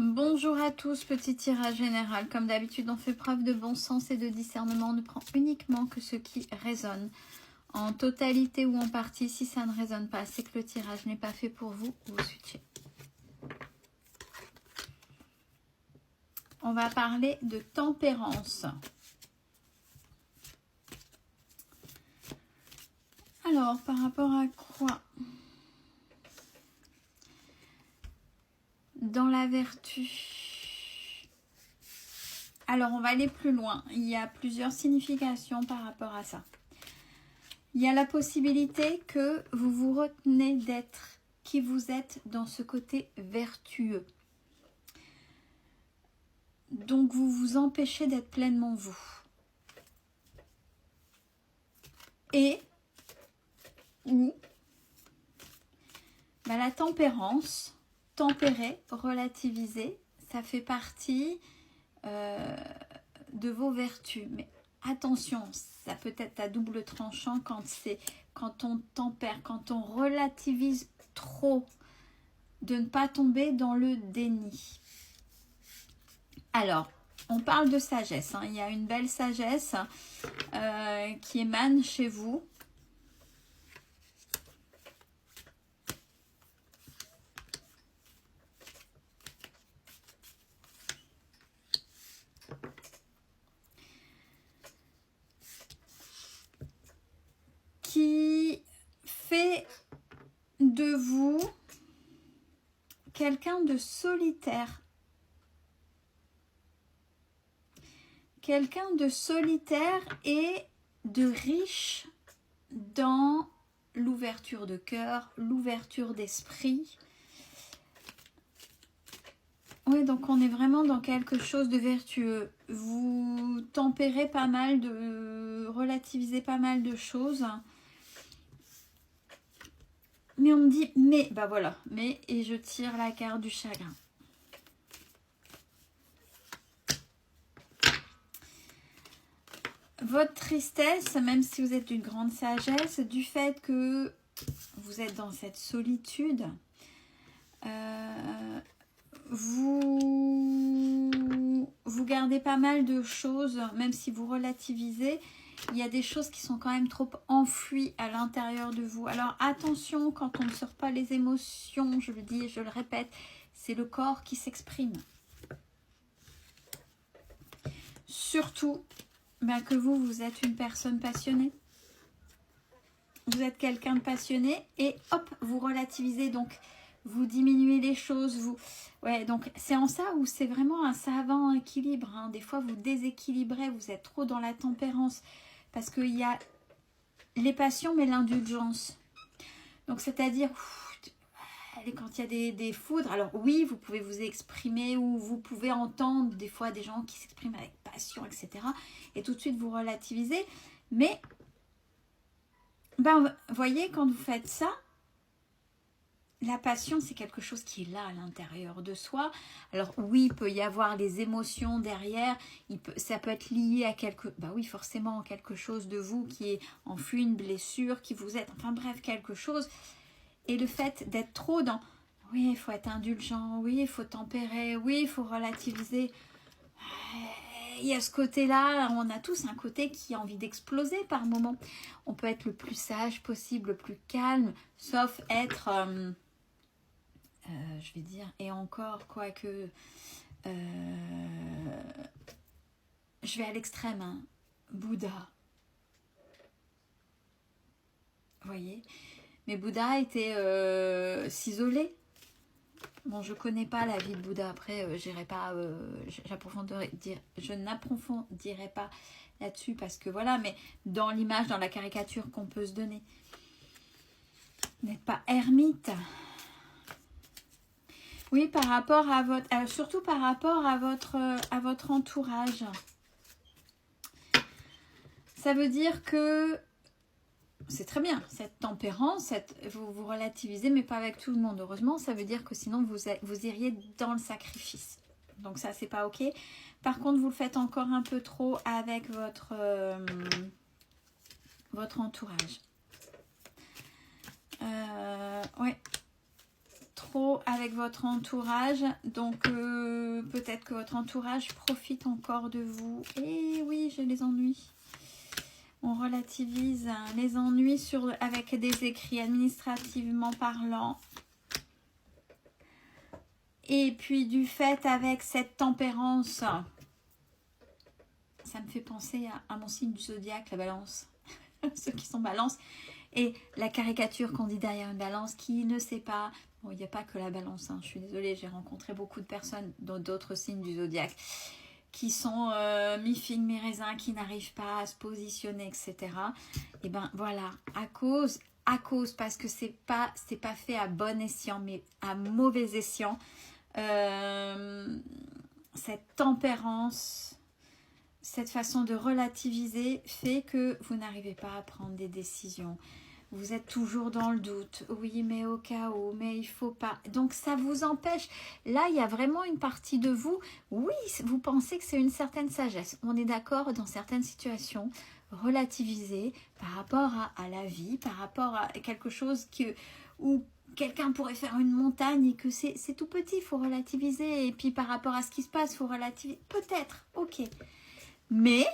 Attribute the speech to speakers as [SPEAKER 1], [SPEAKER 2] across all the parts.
[SPEAKER 1] Bonjour à tous, petit tirage général. Comme d'habitude, on fait preuve de bon sens et de discernement. On ne prend uniquement que ce qui résonne. En totalité ou en partie, si ça ne résonne pas, c'est que le tirage n'est pas fait pour vous. Vous switchez. On va parler de tempérance. Alors, par rapport à quoi? Dans la vertu. Alors, on va aller plus loin. Il y a plusieurs significations par rapport à ça. Il y a la possibilité que vous vous retenez d'être qui vous êtes dans ce côté vertueux. Donc, vous vous empêchez d'être pleinement vous. Et, ou, la tempérance, tempérer, relativiser, ça fait partie de vos vertus. Mais attention, ça peut être à double tranchant quand on tempère, quand on relativise trop, de ne pas tomber dans le déni. Alors, on parle de sagesse. Il y a une belle sagesse qui émane chez vous. Qui fait de vous quelqu'un de solitaire. Quelqu'un de solitaire et de riche dans l'ouverture de cœur, l'ouverture d'esprit. Oui, donc on est vraiment dans quelque chose de vertueux. Vous tempérez pas mal relativisez pas mal de choses. Mais on me dit, mais, bah voilà, mais, et je tire la carte du chagrin. Votre tristesse, même si vous êtes d'une grande sagesse, du fait que vous êtes dans cette solitude, vous gardez pas mal de choses, même si vous relativisez, il y a des choses qui sont quand même trop enfouies à l'intérieur de vous. Alors attention, quand on ne sort pas les émotions, je le dis et je le répète, c'est le corps qui s'exprime. Surtout, que vous êtes une personne passionnée. Vous êtes quelqu'un de passionné et hop, vous relativisez, donc vous diminuez les choses. Donc c'est en ça où c'est vraiment un savant équilibre. Des fois, vous déséquilibrez, vous êtes trop dans la tempérance parce qu'il y a les passions mais l'indulgence. Donc c'est-à-dire, quand il y a des foudres, alors oui, vous pouvez vous exprimer ou vous pouvez entendre des fois des gens qui s'expriment avec passion, etc. Et tout de suite, vous relativisez. Mais, voyez, quand vous faites ça, la passion, c'est quelque chose qui est là à l'intérieur de soi. Alors oui, il peut y avoir les émotions derrière. Ça peut être lié à forcément quelque chose de vous qui est enfui, une blessure, qui vous êtes, enfin bref, quelque chose. Et le fait d'être trop dans, oui, il faut être indulgent, oui, il faut tempérer, oui, il faut relativiser. Il y a ce côté-là, on a tous un côté qui a envie d'exploser par moment. On peut être le plus sage possible, le plus calme, sauf être... je vais dire, et encore, quoique, je vais à l'extrême, Bouddha. Vous voyez? Mais Bouddha était s'isoler. Bon, je connais pas la vie de Bouddha, après, je n'approfondirai pas là-dessus, parce que voilà, mais dans l'image, dans la caricature qu'on peut se donner. N'êtes pas ermite. Oui, par rapport à surtout par rapport à votre entourage. Ça veut dire que c'est très bien, cette tempérance, vous relativisez, mais pas avec tout le monde. Heureusement, ça veut dire que sinon vous iriez dans le sacrifice. Donc ça, c'est pas ok. Par contre, vous le faites encore un peu trop avec votre entourage. Ouais. trop avec votre entourage. Donc peut-être que votre entourage profite encore de vous. Et oui, j'ai les ennuis. On relativise les ennuis avec des écrits administrativement parlant. Et puis du fait avec cette tempérance, ça me fait penser à mon signe du zodiaque, la balance. Ceux qui sont balance. Et la caricature qu'on dit derrière une balance qui ne sait pas. Bon, il n'y a pas que la balance, hein, je suis désolée, j'ai rencontré beaucoup de personnes dans d'autres signes du zodiaque qui sont mi-figue, mi-raisin, qui n'arrivent pas à se positionner, etc. Et ben voilà, à cause parce que c'est pas fait à bon escient, mais à mauvais escient. Cette tempérance, cette façon de relativiser fait que vous n'arrivez pas à prendre des décisions. Vous êtes toujours dans le doute. Oui, mais au cas où, mais il faut pas. Donc ça vous empêche. Là, il y a vraiment une partie de vous. Oui, vous pensez que c'est une certaine sagesse. On est d'accord dans certaines situations. Relativiser par rapport à la vie, par rapport à quelque chose où quelqu'un pourrait faire une montagne et que c'est tout petit, il faut relativiser. Et puis par rapport à ce qui se passe, il faut relativiser. Peut-être, ok. Mais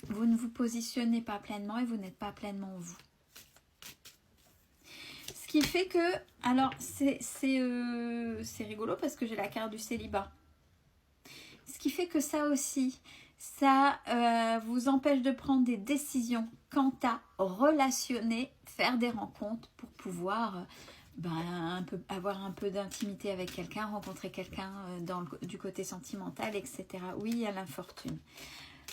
[SPEAKER 1] vous ne vous positionnez pas pleinement et vous n'êtes pas pleinement vous. Ce qui fait que, alors c'est rigolo parce que j'ai la carte du célibat. Ce qui fait que ça aussi, ça vous empêche de prendre des décisions quant à relationner, faire des rencontres pour pouvoir avoir un peu d'intimité avec quelqu'un, rencontrer quelqu'un du côté sentimental, etc. Oui, il y a l'infortune.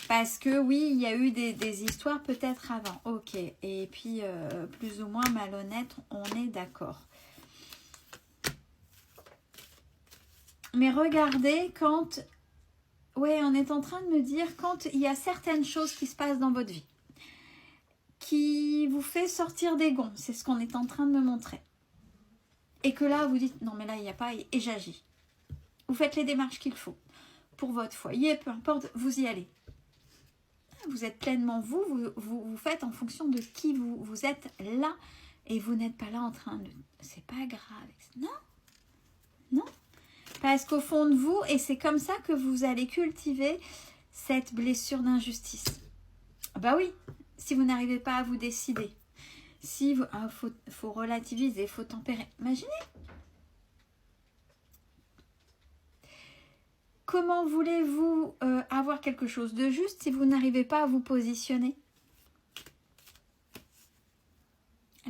[SPEAKER 1] Parce que oui, il y a eu des histoires peut-être avant. Ok, et puis plus ou moins malhonnête, on est d'accord. Mais regardez quand... Ouais, on est en train de me dire quand il y a certaines choses qui se passent dans votre vie qui vous fait sortir des gonds, c'est ce qu'on est en train de me montrer. Et que là, vous dites, non mais là, il n'y a pas, et j'agis. Vous faites les démarches qu'il faut pour votre foyer, peu importe, vous y allez. Vous êtes pleinement vous faites en fonction de qui vous êtes là. Et vous n'êtes pas là en train de... C'est pas grave. Non, non. Parce qu'au fond de vous, et c'est comme ça que vous allez cultiver cette blessure d'injustice. Bah oui, si vous n'arrivez pas à vous décider. Si vous, faut relativiser, il faut tempérer. Imaginez. Comment voulez-vous avoir quelque chose de juste si vous n'arrivez pas à vous positionner?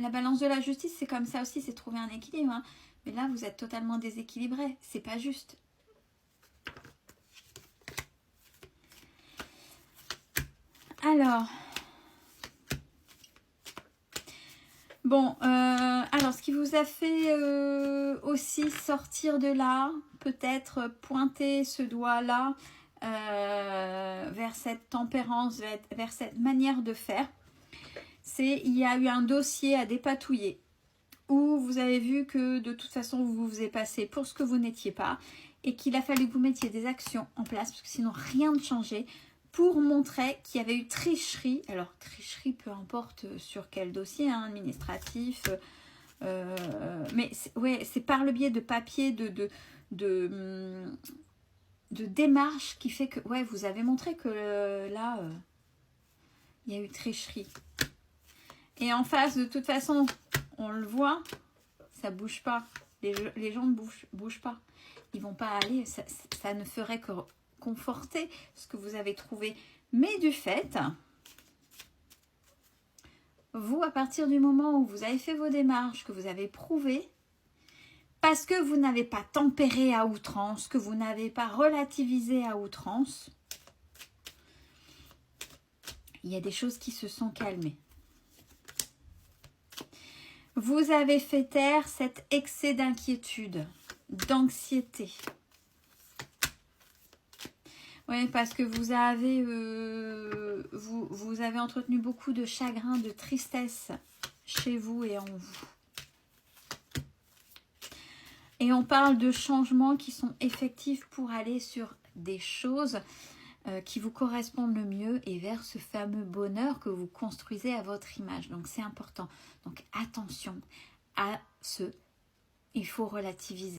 [SPEAKER 1] La balance de la justice, c'est comme ça aussi, c'est trouver un équilibre. Hein. Mais là, vous êtes totalement déséquilibré. C'est pas juste. Alors... Bon, alors ce qui vous a fait aussi sortir de là, peut-être pointer ce doigt-là vers cette tempérance, vers cette manière de faire, c'est il y a eu un dossier à dépatouiller où vous avez vu que de toute façon vous vous êtes passé pour ce que vous n'étiez pas et qu'il a fallu que vous mettiez des actions en place parce que sinon rien ne changeait. Pour montrer qu'il y avait eu tricherie, alors tricherie peu importe sur quel dossier, hein, administratif, mais c'est par le biais de papier, de démarche qui fait que vous avez montré que là, il y a eu tricherie. Et en face, de toute façon, on le voit, ça bouge pas, les gens ne bougent pas, ils vont pas aller, ça ne ferait que conforter ce que vous avez trouvé. Mais du fait, vous, à partir du moment où vous avez fait vos démarches, que vous avez prouvé, parce que vous n'avez pas tempéré à outrance, que vous n'avez pas relativisé à outrance, il y a des choses qui se sont calmées. Vous avez fait taire cet excès d'inquiétude, d'anxiété. Oui, parce que vous avez entretenu beaucoup de chagrin, de tristesse chez vous et en vous. Et on parle de changements qui sont effectifs pour aller sur des choses qui vous correspondent le mieux et vers ce fameux bonheur que vous construisez à votre image. Donc c'est important. Donc attention à ce, il faut relativiser.